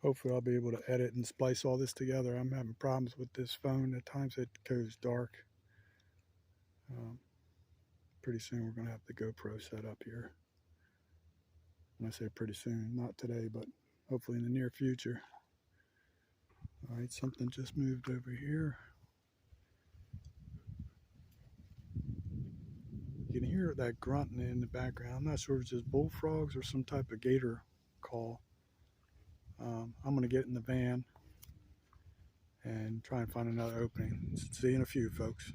Hopefully I'll be able to edit and splice all this together. I'm having problems with this phone. At times it goes dark. Um, Pretty soon we're going to have the GoPro set up here. When I say pretty soon, not today, but hopefully in the near future. All right, something just moved over here. You can hear that grunting in the background. I'm not sure if it's just bullfrogs or some type of gator call. I'm going to get in the van and try and find another opening. See you in a few, folks.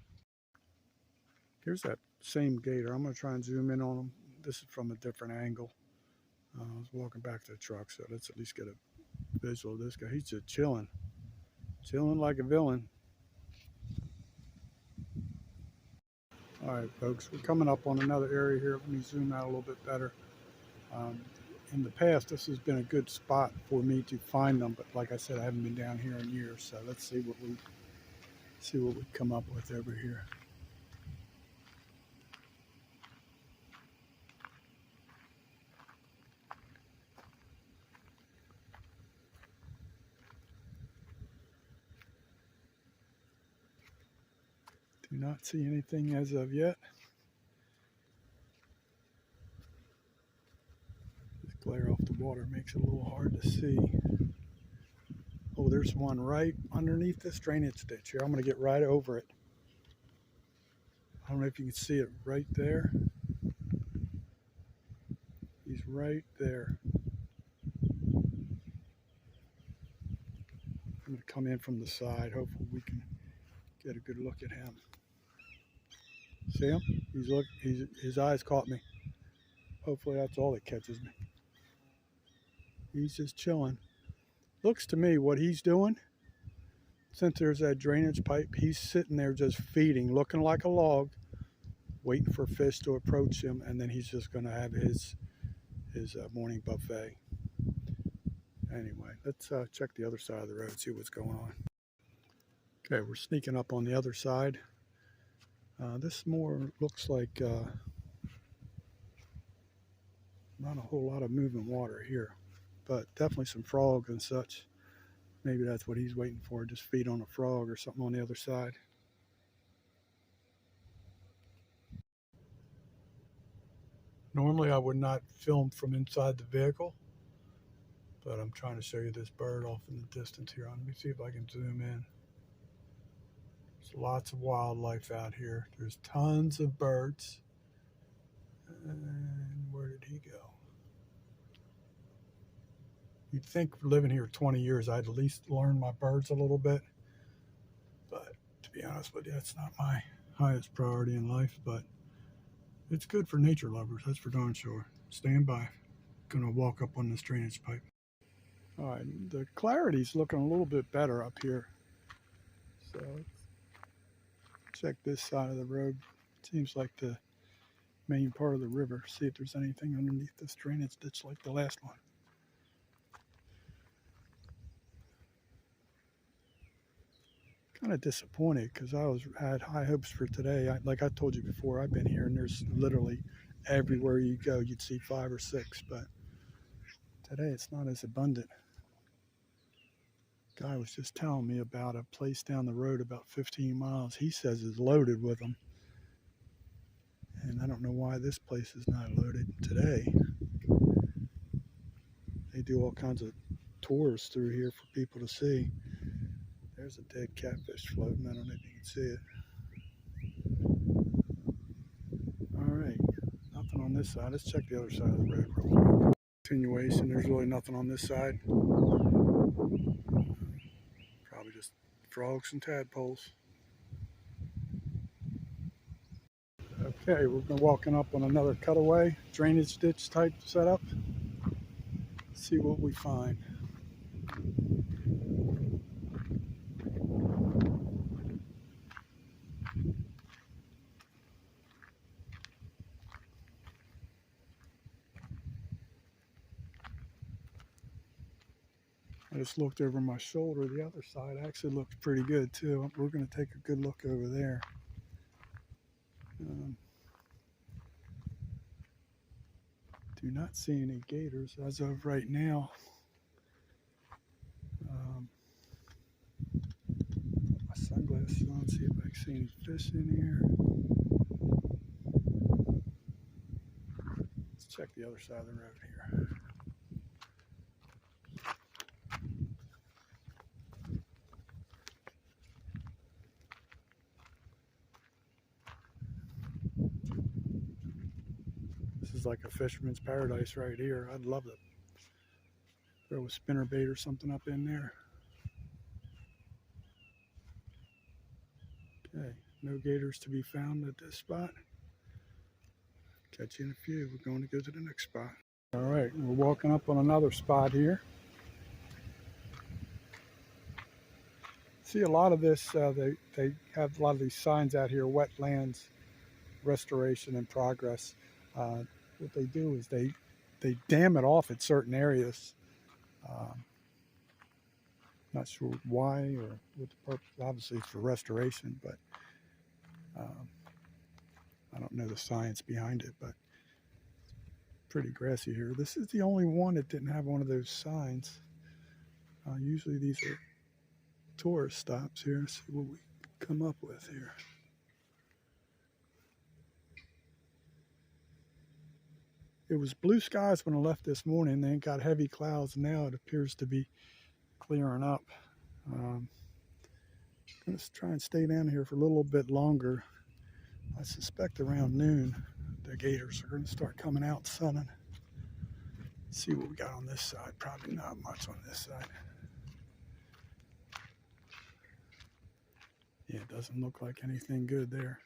Here's that same gator. I'm going to try and zoom in on him. This is from a different angle. I was walking back to the truck, so let's at least get a visual of this guy. He's just chilling like a villain. All right, folks, we're coming up on another area here. Let me zoom out a little bit better. In the past, this has been a good spot for me to find them, but like I said, I haven't been down here in years. So let's see what we come up with over here. Do not see anything as of yet. This glare off the water makes it a little hard to see. Oh, there's one right underneath this drainage ditch here. I'm going to get right over it. I don't know if you can see it right there. He's right there. I'm going to come in from the side. Hopefully we can get a good look at him. See him? His eyes caught me. Hopefully that's all that catches me. He's just chilling. Looks to me what he's doing, since there's that drainage pipe, he's sitting there just feeding, looking like a log, waiting for fish to approach him, and then he's just going to have his morning buffet. Anyway, let's check the other side of the road, see what's going on. Okay, we're sneaking up on the other side. This more looks like not a whole lot of moving water here, but definitely some frogs and such. Maybe that's what he's waiting for, just feed on a frog or something on the other side. Normally I would not film from inside the vehicle, but I'm trying to show you this bird off in the distance here. Let me see if I can zoom in. There's lots of wildlife out here. There's tons of birds. And where did he go? You'd think living here 20 years, I'd at least learn my birds a little bit. But to be honest with you, that's not my highest priority in life. But it's good for nature lovers, that's for darn sure. Stand by. Gonna walk up on this drainage pipe. All right, the clarity's looking a little bit better up here. So let's check this side of the road. Seems like the main part of the river. See if there's anything underneath this drainage ditch like the last one. Kind of disappointed because had high hopes for today. Like I told you before, I've been here and there's literally everywhere you go you'd see 5 or 6, but today it's not as abundant. Guy was just telling me about a place down the road about 15 miles. He says is loaded with them. And I don't know why this place is not loaded today. They do all kinds of tours through here for people to see. There's a dead catfish floating. I don't know if you can see it. All right, nothing on this side. Let's check the other side of the road real quick. Continuation, there's really nothing on this side. Probably just frogs and tadpoles. Okay, we're walking up on another cutaway, drainage ditch type setup. Let's see what we find. I just looked over my shoulder. The other side actually looks pretty good too. We're going to take a good look over there. Do not see any gators as of right now. sunglasses on, see if I can see any fish in here. Let's check the other side of the road here. This is like a fisherman's paradise right here. I'd love to throw a spinnerbait or something up in there. Okay, no gators to be found at this spot. Catch you in a few. We're going to go to the next spot. All right, we're walking up on another spot here. See a lot of this, they have a lot of these signs out here, wetlands, restoration in progress. What they do is they dam it off at certain areas. Not sure why or what the purpose. Obviously it's for restoration, but I don't know the science behind it, but pretty grassy here. This is the only one that didn't have one of those signs. Usually these are tourist stops here. Let's see what we come up with here. It was blue skies when I left this morning. Then it got heavy clouds. Now it appears to be clearing up. I'm going to try and stay down here for a little bit longer. I suspect around noon the gators are going to start coming out sunning. Let's see what we got on this side. Probably not much on this side. Yeah, it doesn't look like anything good there.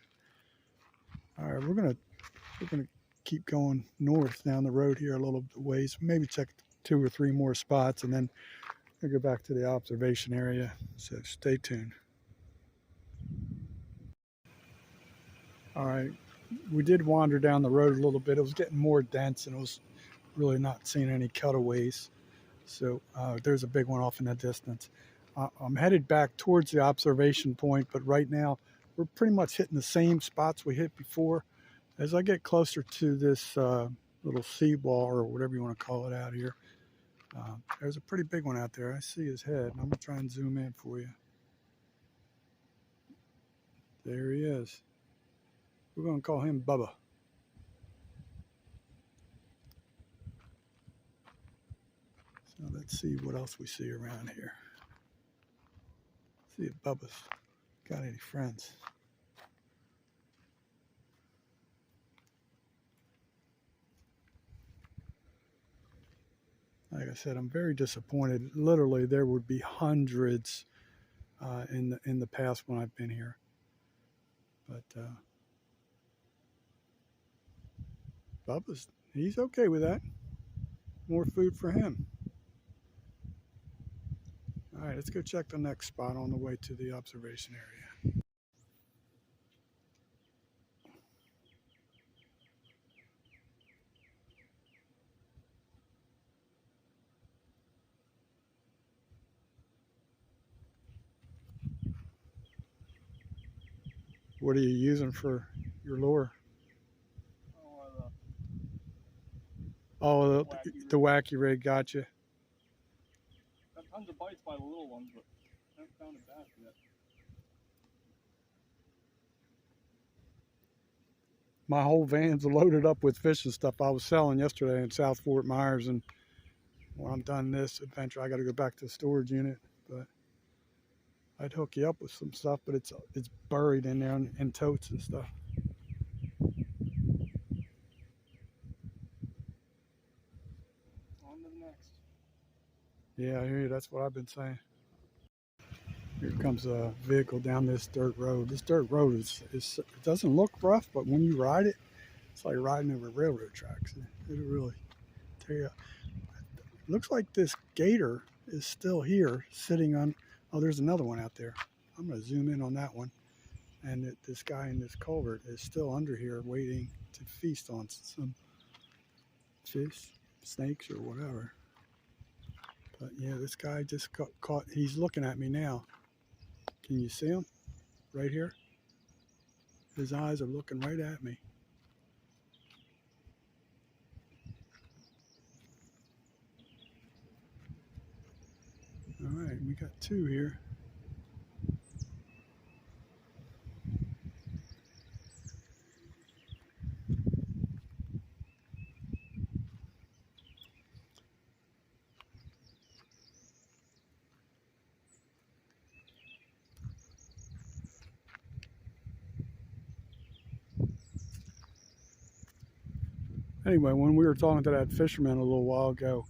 All right, we're gonna keep going north down the road here a little ways. Maybe check 2 or 3 more spots, and then we'll go back to the observation area. So stay tuned. All right, we did wander down the road a little bit. It was getting more dense, and it was really not seeing any cutaways. So there's a big one off in the distance. I'm headed back towards the observation point, but right now we're pretty much hitting the same spots we hit before. As I get closer to this little seawall, or whatever you want to call it out here, there's a pretty big one out there. I see his head, and I'm going to try and zoom in for you. There he is. We're going to call him Bubba. So let's see what else we see around here. See if Bubba's got any friends. Like I said, I'm very disappointed. Literally, there would be hundreds in the past when I've been here. But Bubba's, he's okay with that. More food for him. All right, let's go check the next spot on the way to the observation area. What are you using for your lure? Oh, the wacky rig, gotcha. Got tons of bites by the little ones, but I haven't found a bass yet. My whole van's loaded up with fishing stuff I was selling yesterday in South Fort Myers, and when I'm done this adventure, I got to go back to the storage unit. But I'd hook you up with some stuff, but it's buried in there in totes and stuff. On to the next. Yeah, I hear you. That's what I've been saying. Here comes a vehicle down this dirt road. This dirt road it doesn't look rough, but when you ride it, it's like riding over railroad tracks. It'll really tear you up. It looks like this gator is still here, sitting on. Oh, there's another one out there. I'm going to zoom in on that one. And this guy in this culvert is still under here, waiting to feast on some fish, snakes, or whatever. But yeah, this guy just got caught. He's looking at me now. Can you see him? Right here? His eyes are looking right at me. All right, we got 2 here. Anyway, when we were talking to that fisherman a little while ago,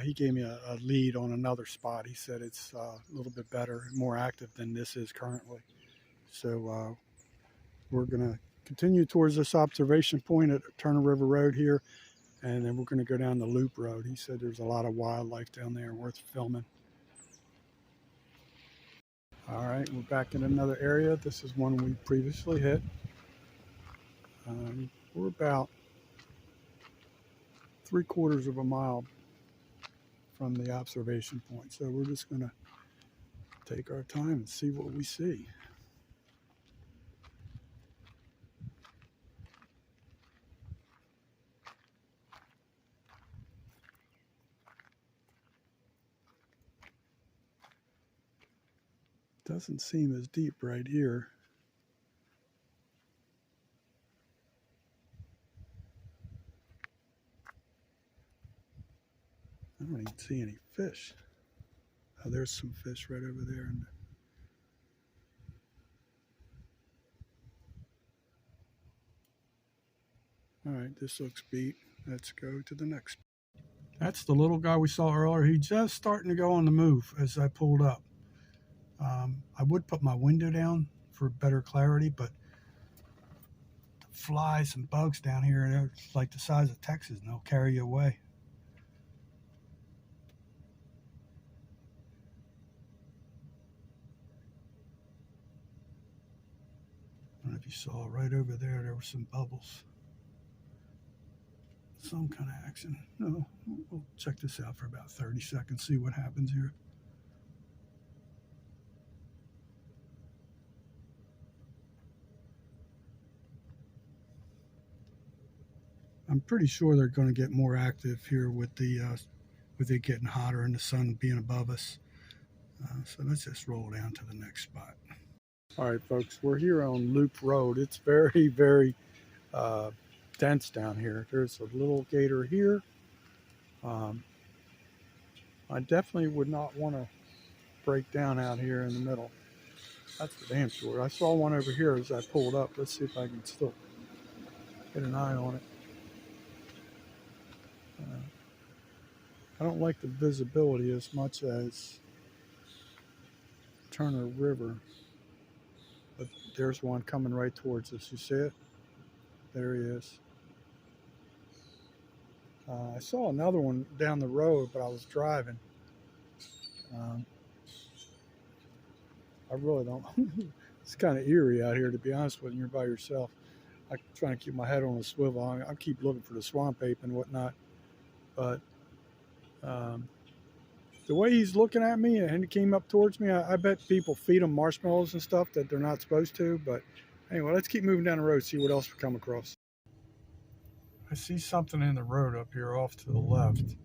he gave me a lead on another spot. He said it's a little bit better, more active than this is currently. So we're going to continue towards this observation point at Turner River Road here, and then we're going to go down the Loop Road. He said there's a lot of wildlife down there worth filming. All right, we're back in another area. This is one we previously hit. We're about 3/4 of a mile from the observation point. So we're just going to take our time and see what we see. Doesn't seem as deep right here. I don't even see any fish. Oh, there's some fish right over there. All right, this looks beat. Let's go to the next. That's the little guy we saw earlier. He's just starting to go on the move as I pulled up. I would put my window down for better clarity, but the flies and bugs down here, they're like the size of Texas, and they'll carry you away. I don't know if you saw right over there, there were some bubbles. Some kind of action. No, we'll check this out for about 30 seconds, see what happens here. I'm pretty sure they're going to get more active here with it getting hotter and the sun being above us. So let's just roll down to the next spot. All right, folks, we're here on Loop Road. It's very, very dense down here. There's a little gator here. I definitely would not want to break down out here in the middle. That's for damn sure. I saw one over here as I pulled up. Let's see if I can still get an eye on it. I don't like the visibility as much as Turner River, but there's one coming right towards us. You see it? There he is. I saw another one down the road, but I was driving. I really don't. It's kind of eerie out here, to be honest with you. You're by yourself. I'm trying to keep my head on a swivel. I keep looking for the swamp ape and whatnot, but the way he's looking at me and he came up towards me, I bet people feed them marshmallows and stuff that they're not supposed to. But anyway, let's keep moving down the road, see what else we come across. I see something in the road up here off to the left.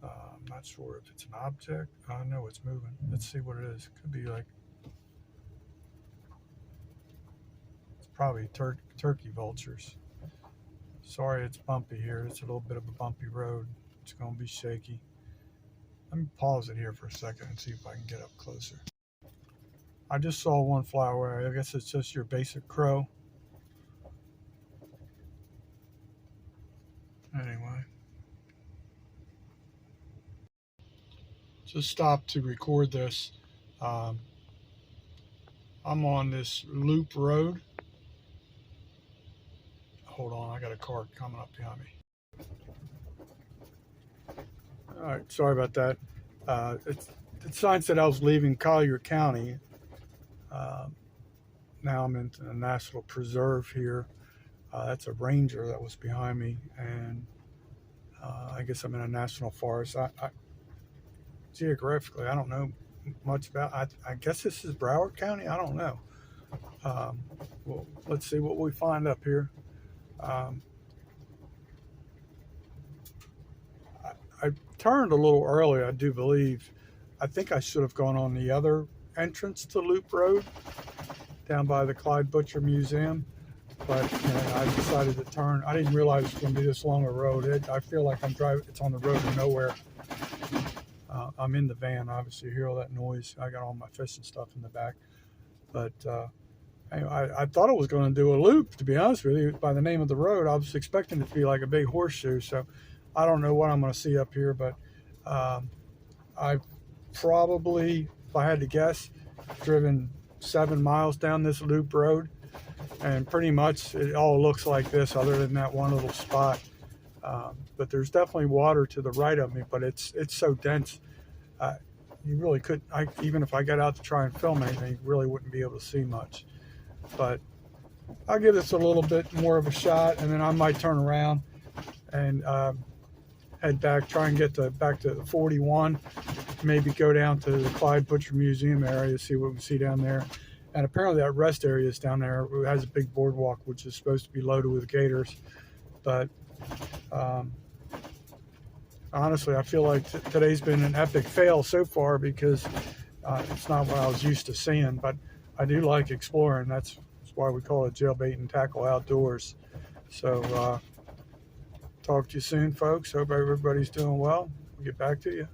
I'm not sure if it's an object. I know it's moving. Let's see what it is. Could be like, it's probably turkey vultures. Sorry, it's bumpy here. It's a little bit of a bumpy road. It's going to be shaky. Let me pause it here for a second and see if I can get up closer. I just saw one fly away. I guess it's just your basic crow. Anyway. Just stopped to record this. I'm on this loop road. Hold on, I got a car coming up behind me. All right, sorry about that. The sign said I was leaving Collier County. Now I'm in a national preserve here. That's a ranger that was behind me, and I guess I'm in a national forest. Geographically, I don't know much about. I guess this is Broward County. I don't know. Well, let's see what we find up here. I turned a little early, I do believe. I think I should have gone on the other entrance to Loop Road down by the Clyde Butcher Museum, but I decided to turn. I didn't realize it was going to be this long a road. I feel like I'm driving. It's on the road to nowhere. I'm in the van, obviously. You hear all that noise. I got all my fishing stuff in the back, but I thought it was going to do a loop, to be honest with you, by the name of the road. I was expecting it to be like a big horseshoe. So I don't know what I'm going to see up here, but I've probably, if I had to guess, driven 7 miles down this loop road, and pretty much it all looks like this other than that one little spot. But there's definitely water to the right of me, but it's so dense. You really could, even if I got out to try and film anything, you really wouldn't be able to see much. But I'll give this a little bit more of a shot, and then I might turn around and head back, try and get back to 41, maybe go down to the Clyde Butcher Museum area, see what we see down there. And apparently that rest area is down there. It has a big boardwalk, which is supposed to be loaded with gators. But honestly, I feel like today's been an epic fail so far because it's not what I was used to seeing. But I do like exploring. That's why we call it Jailbait and Tackle Outdoors. So talk to you soon, folks. Hope everybody's doing well. We'll get back to you.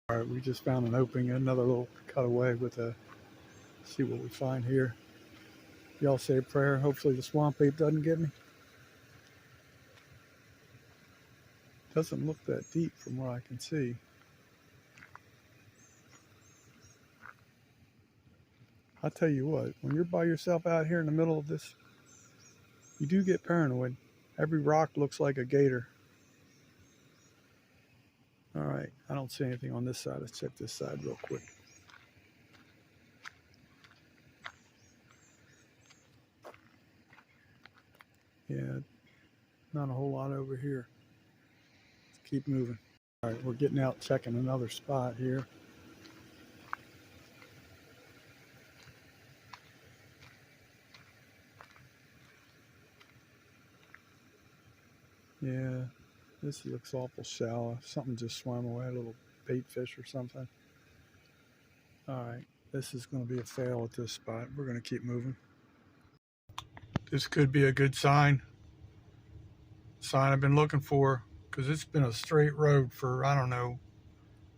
All right, we just found an opening, another little cutaway with see what we find here. Y'all say a prayer. Hopefully the swamp ape doesn't get me. Doesn't look that deep from what I can see. I'll tell you what, when you're by yourself out here in the middle of this, you do get paranoid. Every rock looks like a gator. All right, I don't see anything on this side. Let's check this side real quick. Yeah, not a whole lot over here. Let's keep moving. All right, we're getting out, checking another spot here. Yeah, this looks awful shallow. Something just swam away, a little bait fish or something. All right, this is going to be a fail at this spot. We're going to keep moving. This could be a good sign I've been looking for, because it's been a straight road for, I don't know,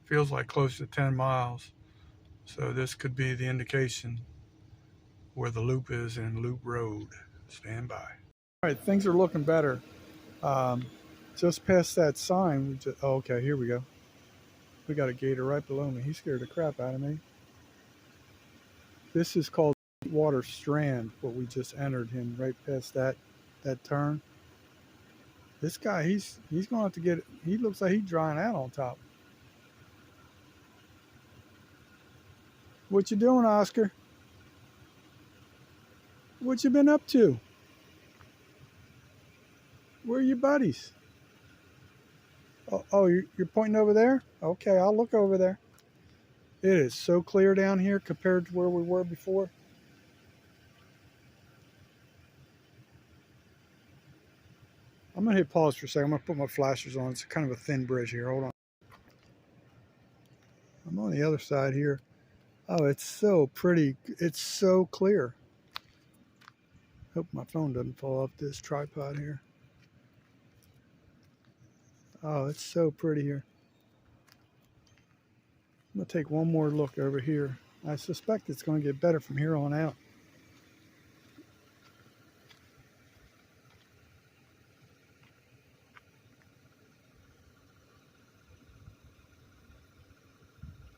feels like close to 10 miles. So this could be the indication where the loop is in Loop Road. Stand by. All right, things are looking better. Just past that sign, oh, okay, here we go. We got a gator right below me. He scared the crap out of me. This is called Water Strand, what we just entered him right past that turn. This guy, he's going to have to get, he looks like he's drying out on top. What you doing, Oscar? What you been up to? Where are your buddies? Oh, you're pointing over there? Okay, I'll look over there. It is so clear down here compared to where we were before. I'm going to hit pause for a second. I'm going to put my flashers on. It's kind of a thin bridge here. Hold on. I'm on the other side here. Oh, it's so pretty. It's so clear. Hope my phone doesn't fall off this tripod here. Oh, it's so pretty here. I'm going to take one more look over here. I suspect it's going to get better from here on out.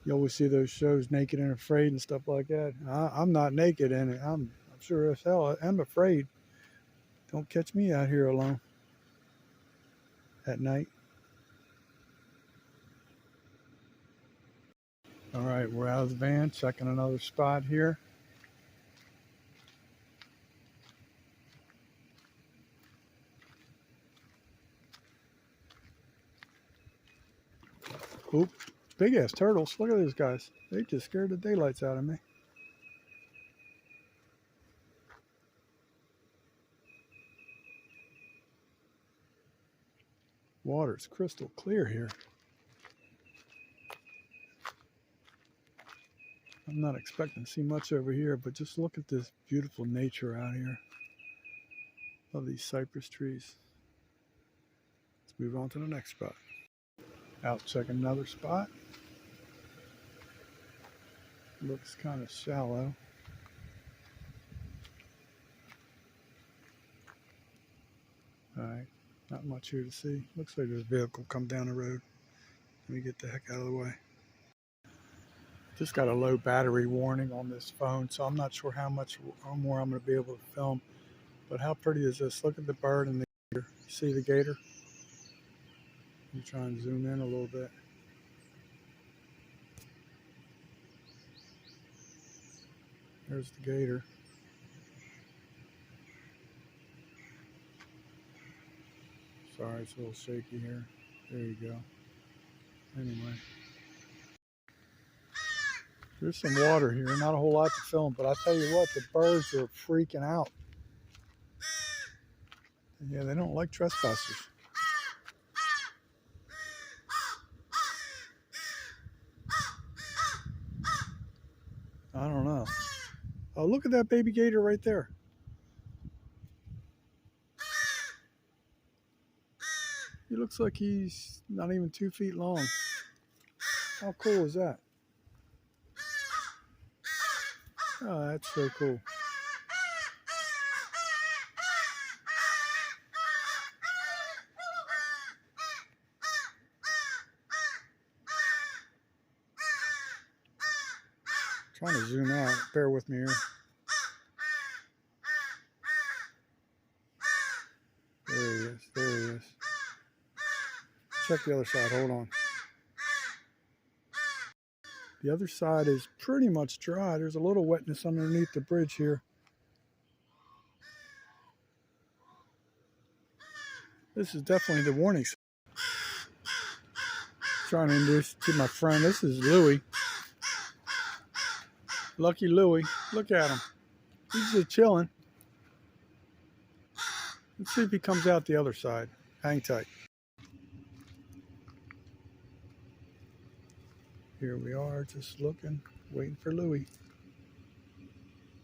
You always see those shows, Naked and Afraid and stuff like that. I'm not naked in it. I'm sure as hell I'm afraid. Don't catch me out here alone at night. All right, we're out of the van, checking another spot here. Oop, big ass turtles. Look at these guys. They just scared the daylights out of me. Water's crystal clear here. I'm not expecting to see much over here, but just look at this beautiful nature out here. Love these cypress trees. Let's move on to the next spot. Out checking another spot. Looks kind of shallow. Alright, not much here to see. Looks like there's a vehicle come down the road. Let me get the heck out of the way. Just got a low battery warning on this phone, so I'm not sure how much more I'm going to be able to film. But how pretty is this? Look at the bird and the gator. You see the gator? Let me try and zoom in a little bit. There's the gator. Sorry, it's a little shaky here. There you go. Anyway. There's some water here. Not a whole lot to film, but I tell you what, the birds are freaking out. Yeah, they don't like trespassers. I don't know. Oh, look at that baby gator right there. He looks like he's not even 2 feet long. How cool is that? Oh, that's so cool. Trying to zoom out. Bear with me here. There he is. There he is. Check the other side. Hold on. The other side is pretty much dry. There's a little wetness underneath the bridge here. This is definitely the warning sign. Trying to introduce to my friend. This is Louie. Lucky Louie. Look at him. He's just chilling. Let's see if he comes out the other side. Hang tight. Here we are, just looking, waiting for Louie.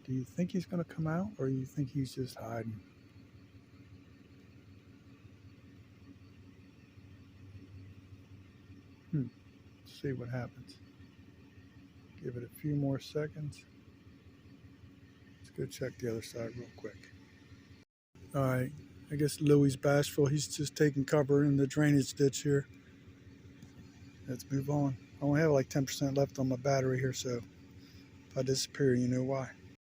Do you think he's going to come out, or do you think he's just hiding? Let's see what happens. Give it a few more seconds. Let's go check the other side real quick. All right, I guess Louie's bashful. He's just taking cover in the drainage ditch here. Let's move on. I only have like 10% left on my battery here, so if I disappear, you know why.